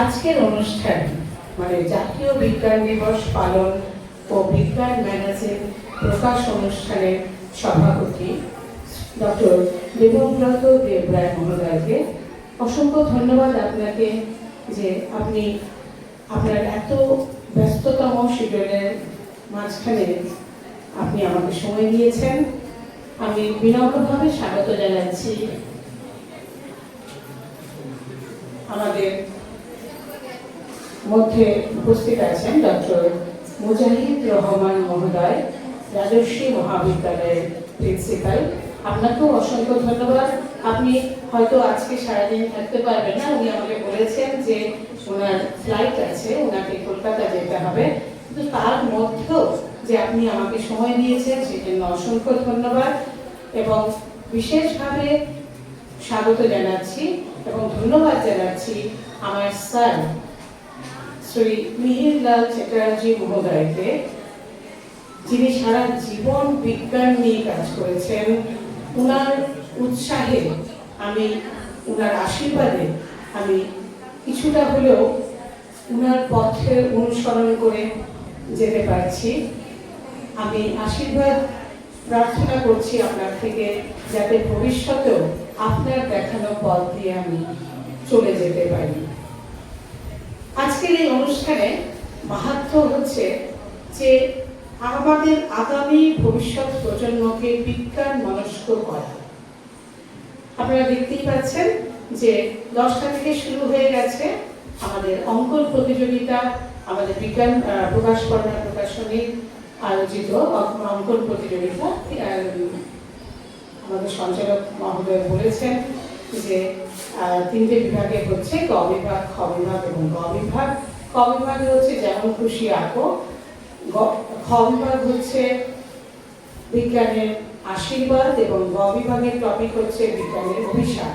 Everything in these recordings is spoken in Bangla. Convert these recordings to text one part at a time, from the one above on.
আজকের অনুষ্ঠান মানে জাতীয় বিজ্ঞান দিবস পালন ও বিজ্ঞান ম্যাগাজিন প্রকাশ অনুষ্ঠানের সভাপতি ডক্টর দেবব্রত দেবরায় মহোদয়কে অসংখ্য ধন্যবাদ আপনাকে যে আপনি আপনার এত ব্যস্ততম শিডিউলের মাঝখানে আপনি আমাকে সময় দিয়েছেন। আমি বিনম্রভাবে স্বাগত জানাচ্ছি আমাদের মধ্যে উপস্থিত আছেন ডক্টর মুজাহিদ রহমান মহোদয়, রাজর্ষি মহাবিদ্যালয়ের প্রিন্সিপাল। আপনাকেও অসংখ্য ধন্যবাদ। আপনি হয়তো আজকে সারাদিন থাকতে পারবেন না, উনি আমাকে বলেছেন যে ওনার ফ্লাইট আছে, ওনাকে কলকাতা যেতে হবে, কিন্তু তার মধ্যেও যে আপনি আমাকে সময় দিয়েছেন সেজন্য অসংখ্য ধন্যবাদ এবং বিশেষভাবে স্বাগত জানাচ্ছি এবং ধন্যবাদ জানাচ্ছি আমার স্যার শ্রী মিহিরলাল চ্যাটার্জি মহোদয়কে, যিনি সারা জীবন বিজ্ঞান নিয়ে কাজ করেছেন। উনার উৎসাহে আমি, উনার আশীর্বাদে আমি কিছুটা হলেও উনার পথে অনুসরণ করে যেতে পারছি। আমি আশীর্বাদ প্রার্থনা করছি আপনার থেকে, যাতে ভবিষ্যতেও আপনার দেখানো পথ দিয়ে আমি চলে যেতে পারি। আজকের এই অনুষ্ঠানে মাহাত্ম্য হচ্ছে যে আমাদের আগামী ভবিষ্যৎ প্রজন্মকে বিজ্ঞান মনস্ক করা। আপনারা দেখতেই পাচ্ছেন যে 10টা থেকে শুরু হয়ে গেছে আমাদের অঙ্কন প্রতিযোগিতা, আমাদের বিজ্ঞান প্রকাশ কর্ণা প্রকাশনী আয়োজিত অঙ্কন প্রতিযোগিতা। আমাদের সঞ্চালক মহোদয় বলেছেন যে 3টে বিভাগে হচ্ছে, ক বিভাগ, খ বিভাগ এবং গ বিভাগ। ক বিভাগে হচ্ছে যেমন খুশি আঁকো, খ বিভাগ হচ্ছে বিজ্ঞানের আশীর্বাদ এবং গ বিভাগের টপিক হচ্ছে বিজ্ঞানের অভিশাপ।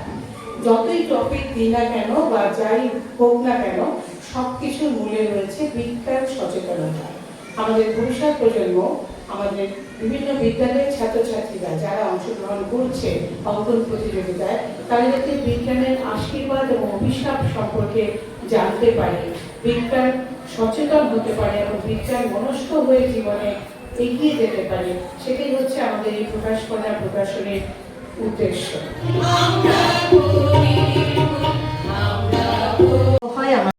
যতই টপিক দিই না কেন বা যাই হোক না কেন, সবকিছুর মূলে রয়েছে বিজ্ঞান সচেতনতা। আমাদের ভবিষ্যৎ প্রজন্ম, আমাদের বিভিন্ন বিদ্যালয়ের ছাত্রছাত্রীরা যারা অংশগ্রহণ করছে অঙ্কন প্রতিযোগিতায়, তারা যাতে বিজ্ঞানের আশীর্বাদ এবং অভিশাপ সম্পর্কে জানতে পারে, বিজ্ঞান সচেতন হতে পারে এবং বিজ্ঞান মনস্ক হয়ে জীবনে এগিয়ে যেতে পারে, সেটাই হচ্ছে আমাদের এই প্রকাশ করা প্রকাশনের উদ্দেশ্য।